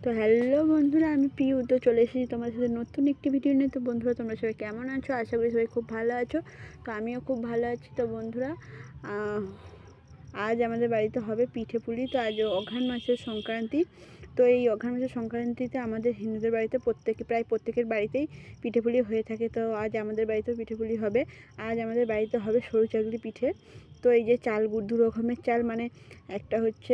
তো হ্যালো বন্ধুরা, আমি পিউ। তো চলে এসেছি তোমার সাথে নতুন একটি ভিডিও নিয়ে। তো বন্ধুরা, তোমরা সবাই কেমন আছো? আশা করি সবাই খুব ভালো আছো। তো আমিও খুব ভালো আছি। তো বন্ধুরা, আজ আমাদের বাড়িতে হবে পিঠে পুলি। তো আজ অঘ্রাণ মাসের সংক্রান্তি। তো এই অঘ্রাণ মাসের সংক্রান্তিতে আমাদের হিন্দুদের বাড়িতে প্রায় প্রত্যেকের বাড়িতেই পিঠে পুলি হয়ে থাকে। তো আজ আমাদের বাড়িতেও পিঠে পুলি হবে। আজ আমাদের বাড়িতে হবে সরু চাকলি পিঠে। তো এই যে চাল, দু রকমের চাল, মানে একটা হচ্ছে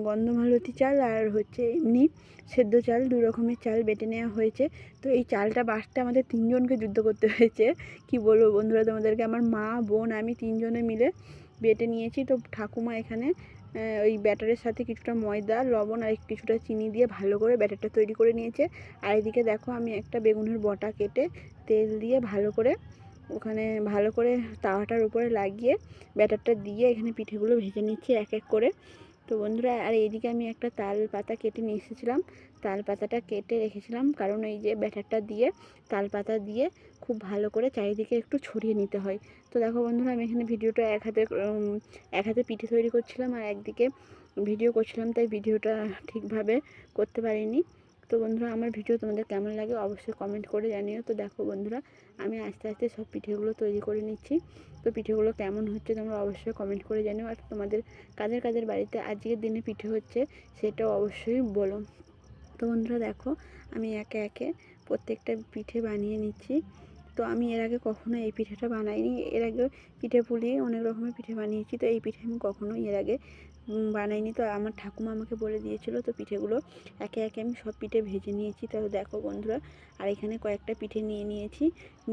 গন্ধমালতি চাল, আর হচ্ছে এমনি সেদ্ধ চাল, দু রকমের চাল বেটে নেওয়া হয়েছে। তো এই চালটা বাটতে আমাদের তিনজনকে যুদ্ধ করতে হয়েছে। কি বলবো বন্ধুরা তোমাদেরকে, আমার মা, বোন, আমি তিনজনে মিলে বেটে নিয়েছি। তো ঠাকুমা এখানে ওই ব্যাটারের সাথে কিছুটা ময়দা, লবণ আর কিছুটা চিনি দিয়ে ভালো করে ব্যাটারটা তৈরি করে নিয়েছে। আর এদিকে দেখো, আমি একটা বেগুনের বটা কেটে তেল দিয়ে ভালো করে তাওয়াটার উপরে লাগিয়ে ব্যাটারটা দিয়ে এখানে পিঠেগুলো ভেজে নিচ্ছি এক এক করে। তো বন্ধুরা, আর এইদিকে আমি একটা তাল পাতা কেটে নিয়ে এসেছিলাম। তাল পাতাটা কেটে রেখেছিলাম, কারণ এই যে ব্যাটারটা দিয়ে তাল পাতা দিয়ে খুব ভালো করে চারিদিকে একটু ছড়িয়ে নিতে হয়। তো দেখো বন্ধুরা, আমি এখানে ভিডিওটা এক হাতে পিঠে তৈরি করছিলাম আর একদিকে ভিডিও করছিলাম, তাই ভিডিওটা ঠিকভাবে করতে পারিনি। তো বন্ধুরা, আমার ভিডিও তোমাদের কেমন লাগে অবশ্যই কমেন্ট করে জানিও। তো দেখো বন্ধুরা, আমি আস্তে আস্তে সব পিঠেগুলো তৈরি করে নিচ্ছি। তো পিঠেগুলো কেমন হচ্ছে তোমরা অবশ্যই কমেন্ট করে জানিও। আর তোমাদের কাদের কাদের বাড়িতে আজকের দিনে পিঠে হচ্ছে সেটাও অবশ্যই বলো। তো বন্ধুরা দেখো, আমি একে একে প্রত্যেকটা পিঠে বানিয়ে নিচ্ছি। তো আমি এর আগে কখনো এই পিঠেটা বানাইনি। এর আগে পিঠে পুলি অনেক রকমের পিঠে বানিয়েছি, তো এই পিঠে আমি কখনো এর আগে বানাইনি। তো আমার ঠাকুমা আমাকে বলে দিয়েছিল। তো পিঠেগুলো একে একে আমি সব পিঠে ভেজে নিয়েছি। তো দেখো বন্ধুরা, আর এখানে কয়েকটা পিঠে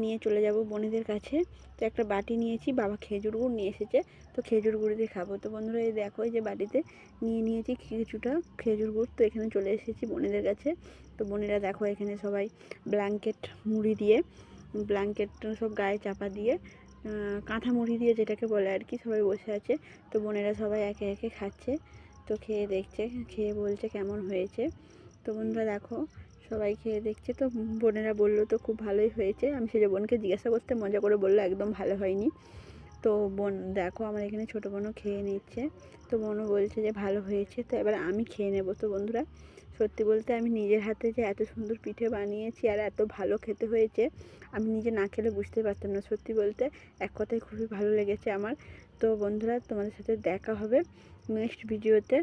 নিয়ে চলে যাব বোনেদের কাছে। তো একটা বাটি নিয়েছি, বাবা খেজুর গুড় নিয়ে এসেছে। তো খেজুর গুড় দিয়ে খাবো। তো বন্ধুরা, এই দেখো, এই যে বাটিতে নিয়েছি কিছুটা খেজুর গুড়। তো এখানে চলে এসেছি বোনেদের কাছে। তো বোনেরা দেখো, এখানে সবাই ব্ল্যাঙ্কেট মুড়ি দিয়ে, ব্ল্যাঙ্কেট সব গায়ে চাপা দিয়ে, কাঁথা মুড়ি দিয়ে যেটাকে বলে আর কি, সবাই বসে আছে। তো বোনেরা সবাই একে একে খাচ্ছে। তো খেয়ে দেখছে, খেয়ে বলছে কেমন হয়েছে। তো বন্ধুরা দেখো, সবাই খেয়ে দেখছে। তো বোনেরা বললো তো খুব ভালোই হয়েছে। আমি সেই বোনকে জিজ্ঞাসা করতে মজা করে বললো একদম ভালো হয়নি। তো বোন দেখো, আমার এখানে ছোটো বোনও খেয়ে নিচ্ছে। তো বোনও বলছে যে ভালো হয়েছে। তো এবার আমি খেয়ে নেবো। তো বন্ধুরা, সত্যি বলতে আমি নিজের হাতে যে এত সুন্দর পিঠে বানিয়েছি আর এত ভালো খেতে হয়েছে, আমি নিজে না খেলে বুঝতে পারতাম না। সত্যি বলতে এক কথায় খুবই ভালো লেগেছে আমার। তো বন্ধুরা, তোমাদের সাথে দেখা হবে নেক্সট ভিডিওতে।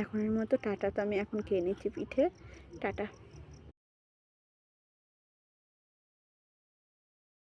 এখনের মতো টাটা। তো আমি এখন খেয়ে নিচ্ছি পিঠে। টাটা।